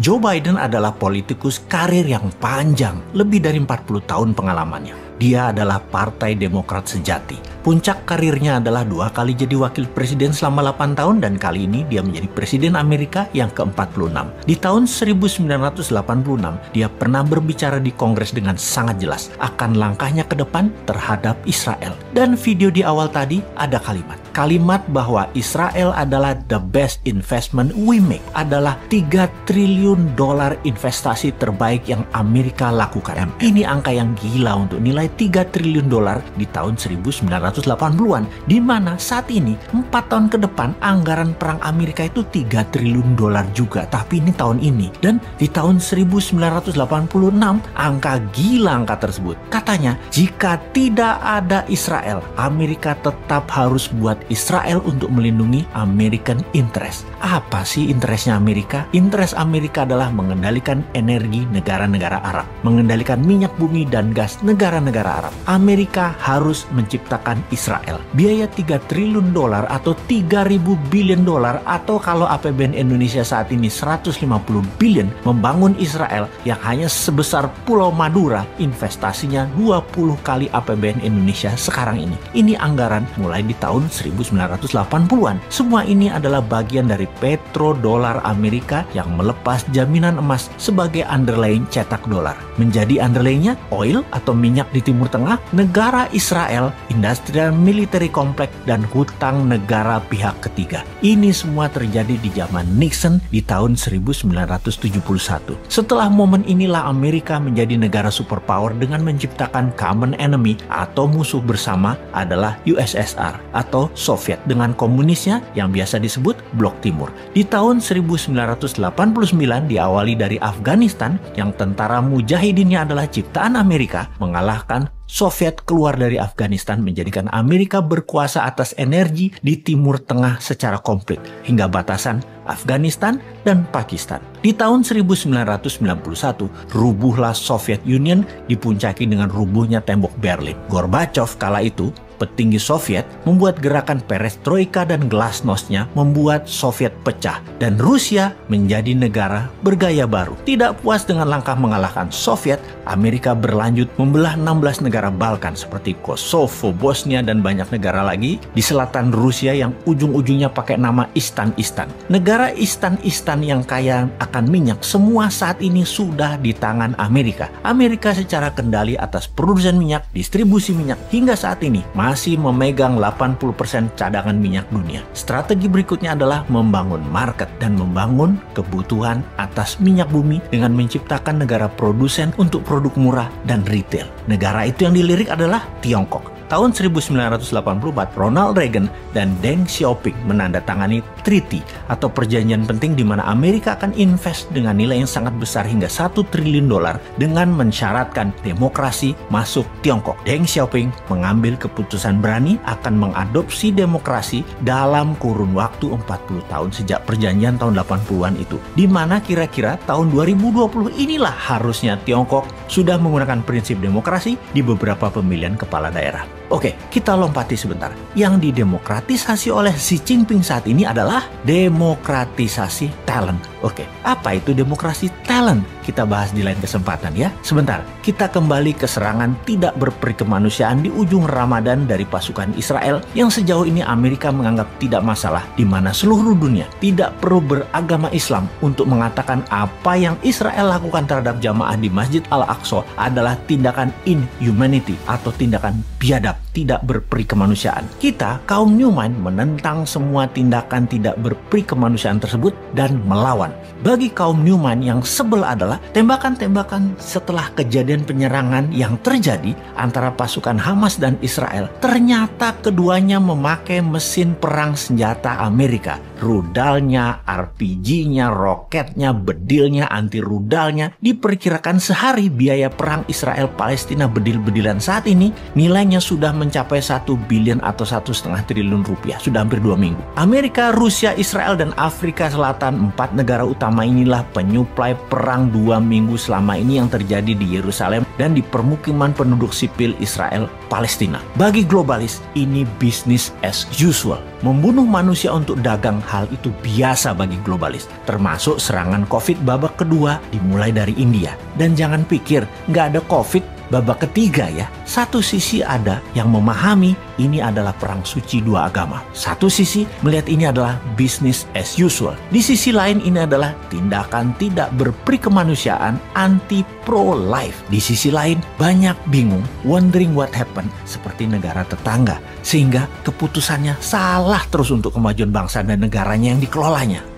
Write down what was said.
Joe Biden adalah politikus karir yang panjang, lebih dari 40 tahun pengalamannya. Dia adalah Partai Demokrat sejati. Puncak karirnya adalah 2 kali jadi wakil presiden selama 8 tahun dan kali ini dia menjadi presiden Amerika yang ke-46. Di tahun 1986, dia pernah berbicara di Kongres dengan sangat jelas akan langkahnya ke depan terhadap Israel. Dan video di awal tadi ada kalimat bahwa Israel adalah the best investment we make, adalah $3 triliun investasi terbaik yang Amerika lakukan. Ini angka yang gila untuk nilai $3 triliun di tahun 1980-an, di mana saat ini 4 tahun ke depan anggaran perang Amerika itu $3 triliun juga, tapi ini tahun ini. Dan di tahun 1986 angka gila tersebut. Katanya jika tidak ada Israel, Amerika tetap harus buat Israel untuk melindungi American interest. Apa sih interestnya Amerika? Interest Amerika adalah mengendalikan energi negara-negara Arab, mengendalikan minyak bumi dan gas negara-negara Arab. Amerika harus menciptakan Israel. Biaya $3 triliun atau 3.000 billion atau kalau APBN Indonesia saat ini 150 billion membangun Israel yang hanya sebesar Pulau Madura, investasinya 20 kali APBN Indonesia sekarang ini. Ini anggaran mulai di tahun 1980-an. Semua ini adalah bagian dari petrodolar Amerika yang melepas jaminan emas sebagai underlying cetak dolar. Menjadi underlyingnya oil atau minyak di Timur Tengah, negara Israel, industrial military complex, dan hutang negara pihak ketiga. Ini semua terjadi di zaman Nixon di tahun 1971. Setelah momen inilah Amerika menjadi negara superpower dengan menciptakan common enemy atau musuh bersama adalah USSR atau Soviet dengan komunisnya yang biasa disebut Blok Timur. Di tahun 1989 diawali dari Afghanistan yang tentara mujahidinnya adalah ciptaan Amerika, mengalahkan Soviet keluar dari Afghanistan, menjadikan Amerika berkuasa atas energi di Timur Tengah secara komplit hingga batasan Afghanistan dan Pakistan. Di tahun 1991, rubuhlah Soviet Union dipuncaki dengan rubuhnya tembok Berlin. Gorbachev kala itu, petinggi Soviet, membuat gerakan perestroika dan glasnostnya membuat Soviet pecah dan Rusia menjadi negara bergaya baru. Tidak puas dengan langkah mengalahkan Soviet, Amerika berlanjut membelah 16 negara Balkan seperti Kosovo, Bosnia, dan banyak negara lagi di selatan Rusia yang ujung-ujungnya pakai nama Istan-Istan. Negara Istan-Istan yang kaya akan minyak semua saat ini sudah di tangan Amerika. Amerika secara kendali atas produsen minyak, distribusi minyak, hingga saat ini masih memegang 80% cadangan minyak dunia. Strategi berikutnya adalah membangun market dan membangun kebutuhan atas minyak bumi dengan menciptakan negara produsen untuk produk murah dan retail. Negara itu yang dilirik adalah Tiongkok. Tahun 1984, Ronald Reagan dan Deng Xiaoping menandatangani treaty atau perjanjian penting di mana Amerika akan invest dengan nilai yang sangat besar hingga $1 triliun dengan mensyaratkan demokrasi masuk Tiongkok. Deng Xiaoping mengambil keputusan berani akan mengadopsi demokrasi dalam kurun waktu 40 tahun sejak perjanjian tahun 80-an itu. Di mana kira-kira tahun 2020 inilah harusnya Tiongkok sudah menggunakan prinsip demokrasi di beberapa pemilihan kepala daerah. Oke, kita lompati sebentar. Yang didemokratisasi oleh Xi Jinping saat ini adalah demokratisasi talent. Oke, apa itu demokrasi talent? Kita bahas di lain kesempatan ya. Sebentar, kita kembali ke serangan tidak berperi kemanusiaan di ujung Ramadan dari pasukan Israel yang sejauh ini Amerika menganggap tidak masalah, di mana seluruh dunia tidak perlu beragama Islam untuk mengatakan apa yang Israel lakukan terhadap jamaah di Masjid Al-Aqsa adalah tindakan inhumanity atau tindakan biadab, tidak berperi kemanusiaan. Kita, kaum Newman, menentang semua tindakan tidak berperi kemanusiaan tersebut dan melawan. Bagi kaum Newman yang sebel adalah tembakan-tembakan setelah kejadian penyerangan yang terjadi antara pasukan Hamas dan Israel. Ternyata keduanya memakai mesin perang senjata Amerika. Rudalnya, RPG-nya, roketnya, bedilnya, anti rudalnya. Diperkirakan sehari biaya perang Israel-Palestina bedil-bedilan saat ini nilainya sudah mencapai 1 billion atau 1,5 triliun rupiah. Sudah hampir 2 minggu. Amerika, Rusia, Israel, dan Afrika Selatan, 4 negara utama inilah penyuplai perang 2 minggu selama ini yang terjadi di Yerusalem dan di permukiman penduduk sipil Israel Palestina. Bagi globalis, ini business as usual. Membunuh manusia untuk dagang, hal itu biasa bagi globalis. Termasuk serangan COVID babak kedua dimulai dari India. Dan jangan pikir nggak ada COVID babak ketiga ya. Satu sisi ada yang memahami ini adalah perang suci dua agama. Satu sisi melihat ini adalah business as usual. Di sisi lain ini adalah tindakan tidak berperi kemanusiaan anti pro-life. Di sisi lain banyak bingung, wondering what happened seperti negara tetangga. Sehingga keputusannya salah terus untuk kemajuan bangsa dan negaranya yang dikelolanya.